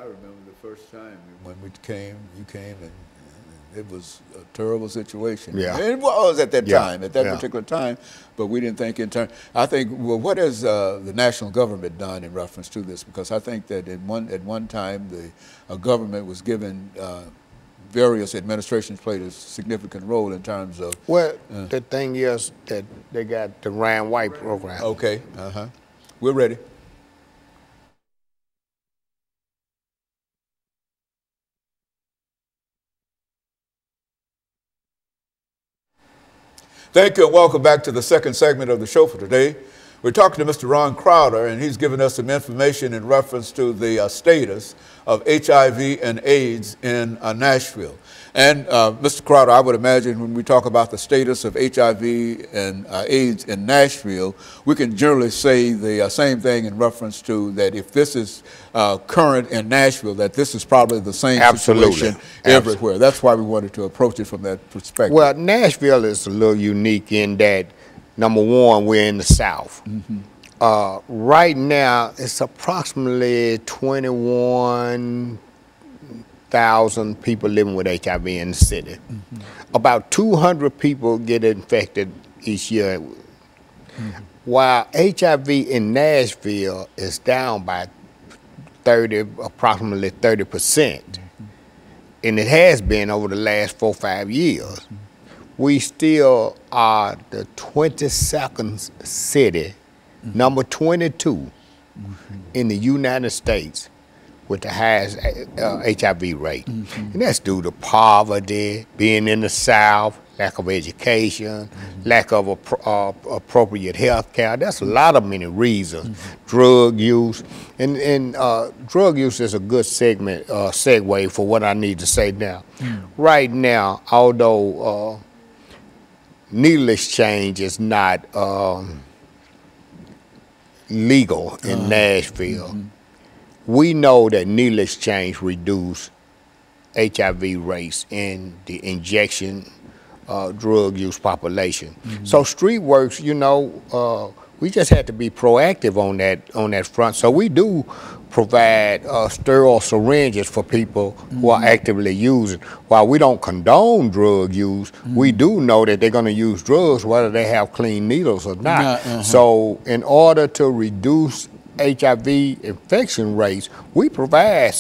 remember the first time when you came, and it was a terrible situation. Yeah. And it was at that Yeah. time, at that Yeah. particular time, but we didn't think in terms. I think, well, what has the national government done in reference to this? Because I think that at one time the government was given various administrations played a significant role in terms of. Well, the thing is that they got the Ryan White program. Okay. We're ready. Thank you and welcome back to the second segment of the show for today. We're talking to Mr. Ron Crowder, and he's given us some information in reference to the status of HIV and AIDS in Nashville. And Mr. Crowder, I would imagine when we talk about the status of HIV and AIDS in Nashville, we can generally say the same thing in reference to that if this is current in Nashville, that this is probably the same situation everywhere. That's why we wanted to approach it from that perspective. Well, Nashville is a little unique in that, number one, we're in the South. Right now, it's approximately 21,000 people living with HIV in the city. About 200 people get infected each year. While HIV in Nashville is down by approximately 30%, and it has been over the last 4 or 5 years, we still are the 22nd city, number 22 in the United States with the highest HIV rate. And that's due to poverty, being in the South, lack of education, lack of appropriate health care. That's a lot of many reasons. Drug use. And drug use is a good segue for what I need to say now. Right now, although needle exchange is not legal in Nashville, we know that needle exchange reduce HIV rates in the injection drug use population. So StreetWorks, you know, we just had to be proactive on that front. So we do provide sterile syringes for people who are actively using. While we don't condone drug use, we do know that they're going to use drugs whether they have clean needles or not. So in order to reduce HIV infection rates, we provide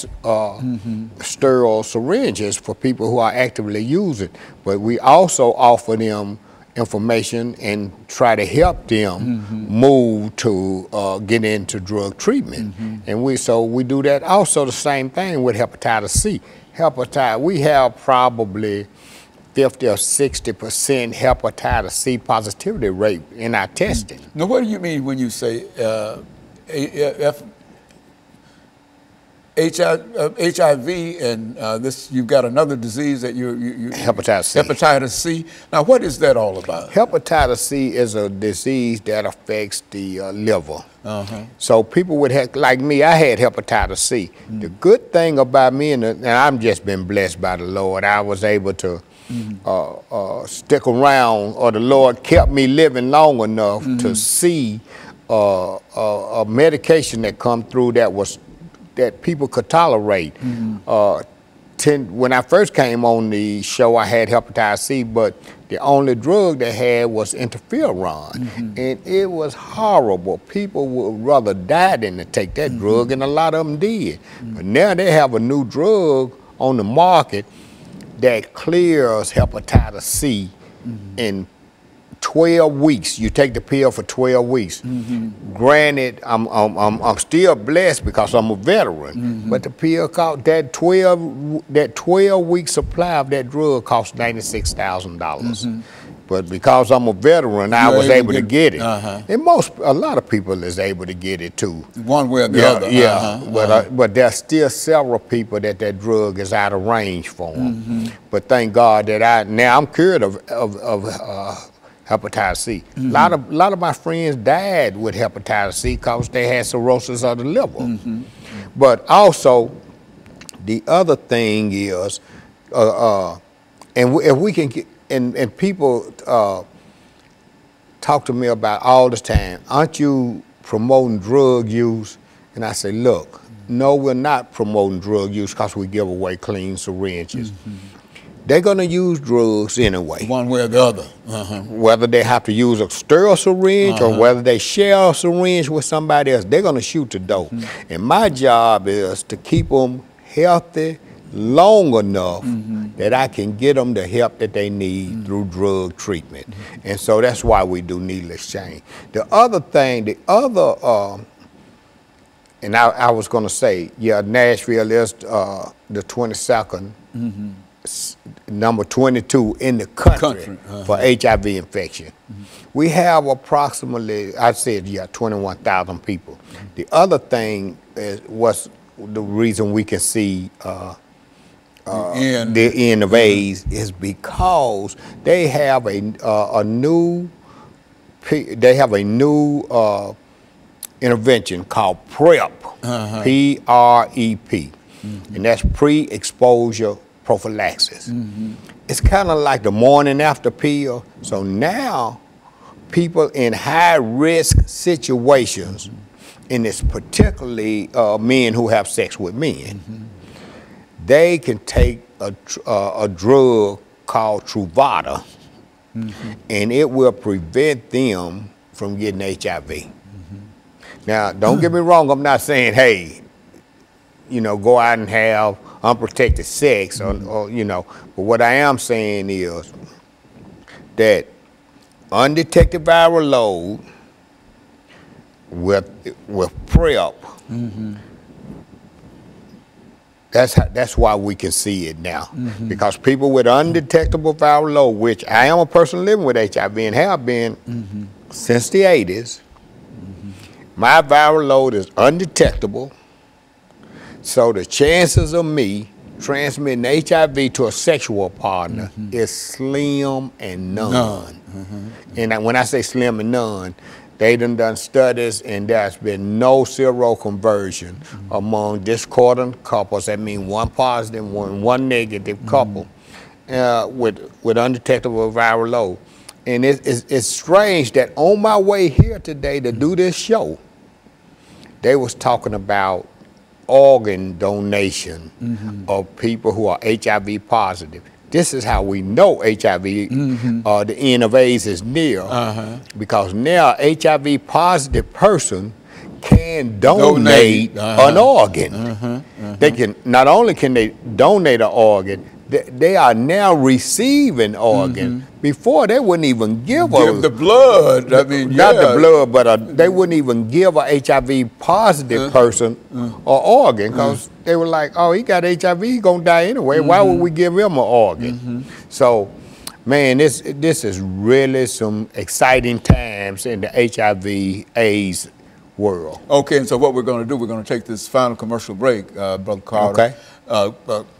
sterile syringes for people who are actively using, but we also offer them information and try to help them move to get into drug treatment. And we do that. Also the same thing with hepatitis C. We have probably 50 or 60% hepatitis C positivity rate in our testing. Now, what do you mean when you say HIV and this? You've got another disease that you hepatitis C. Hepatitis C. Now, what is that all about? Hepatitis C is a disease that affects the liver. So people would have, like me, I had hepatitis C. The good thing about me, and I've just been blessed by the Lord, I was able to stick around, or the Lord kept me living long enough to see a medication that come through that people could tolerate. When I first came on the show, I had hepatitis C, but the only drug they had was interferon, and it was horrible. People would rather die than to take that drug, and a lot of them did. But now they have a new drug on the market that clears hepatitis C in 12 weeks. You take the pill for 12 weeks. Granted, I'm still blessed because I'm a veteran, but the pill cost that 12-week supply of that drug costs $96,000. But because I'm a veteran, I was able to get it. And a lot of people is able to get it too. One way or the other. But there's still several people that drug is out of range for them. But thank God that now I'm cured of hepatitis C. A lot of my friends died with hepatitis C because they had cirrhosis of the liver. But also, the other thing is, if we can get, and people talk to me about all the time, aren't you promoting drug use? And I say, look, No, we're not promoting drug use because we give away clean syringes. They're going to use drugs anyway. One way or the other. Whether they have to use a sterile syringe or whether they share a syringe with somebody else, they're going to shoot the dope. And my job is to keep them healthy long enough that I can get them the help that they need through drug treatment. And so that's why we do needle exchange. The other thing, and I was going to say, yeah, Nashville is the 22nd, number 22 in the country for HIV infection. We have approximately, I said, 21,000 people. The other thing was the reason we can see the end of AIDS is because they have a new intervention called PrEP, P-R-E-P, and that's pre-exposure prophylaxis. It's kind of like the morning after pill. So now people in high-risk situations, and it's particularly men who have sex with men, they can take a drug called Truvada, and it will prevent them from getting HIV. Now, don't get me wrong, I'm not saying, hey, go out and have unprotected sex, or but what I am saying is that undetected viral load with PrEP, that's why we can see it now. Because people with undetectable viral load, which I am a person living with HIV and have been since the 80s, my viral load is undetectable. So the chances of me transmitting HIV to a sexual partner is slim and none. And when I say slim and none, they done studies, and there's been no seroconversion among discordant couples. That means one positive, one negative couple with undetectable viral load. And it's strange that on my way here today to do this show, they was talking about organ donation of people who are HIV positive. This is how we know HIV, the end of AIDS is near, because now HIV positive person can donate an organ. They can, not only can they donate an organ, they are now receiving organ. Before they wouldn't even give the blood. I mean, not the blood, but they wouldn't even give a HIV positive person an organ, because they were like, oh, he got HIV, he's gonna die anyway. Why would we give him an organ? So, man, this is really some exciting times in the HIV/AIDS world. Okay, and so what we're going to do, we're going to take this final commercial break, Brother Crowder.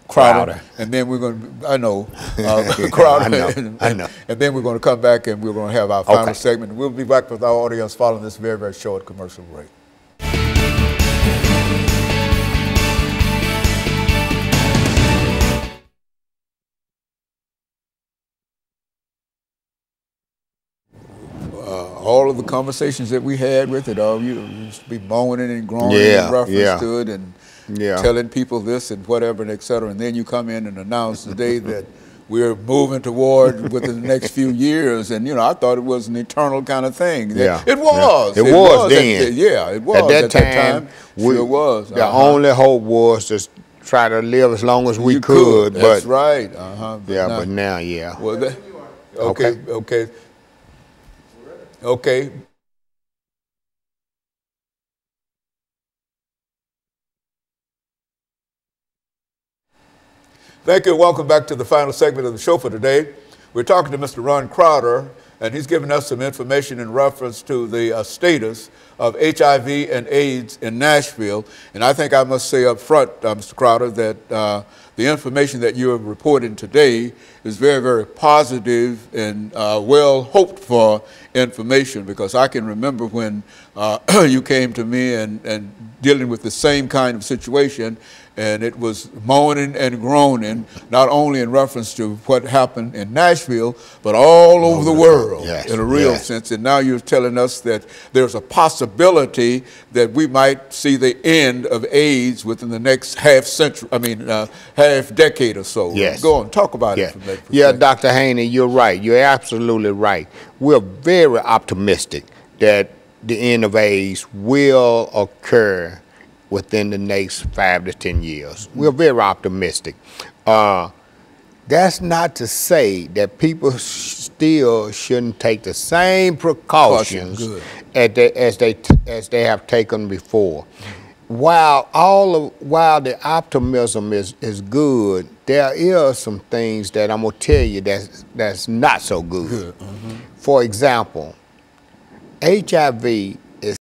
Crowder. And then we're going to, Crowder. I know. And then we're going to come back and we're going to have our final segment. We'll be back with our audience following this very, very short commercial break. All of the conversations that we had with it, you used to be moaning and groaning in reference to it, and telling people this and whatever and et cetera. And then you come in and announce today that we're moving toward within the next few years. And, I thought it was an eternal kind of thing. Yeah. It was. It was then. It was. At that time, sure was. The only hope was to try to live as long as we could. That's right. But now, Well, Okay. Thank you. Welcome back to the final segment of the show for today. We're talking to Mr. Ron Crowder, and he's giving us some information in reference to the status of HIV and AIDS in Nashville. And I think I must say up front, Mr. Crowder, that the information that you have reported today is very, very positive and well hoped for information, because I can remember when you came to me and dealing with the same kind of situation, and it was moaning and groaning, not only in reference to what happened in Nashville, but all over the world, in a real sense. And now you're telling us that there's a possibility that we might see the end of AIDS within the next half decade or so. Yes. Go on, talk about it from that perspective. Yeah, Dr. Haney, you're right. You're absolutely right. We're very optimistic that the end of AIDS will occur within the next 5 to 10 years. We're very optimistic. That's not to say that people still shouldn't take the same precautions as they have taken before. While the optimism is good, there is some things that I'm gonna tell you that's not so good. For example, HIV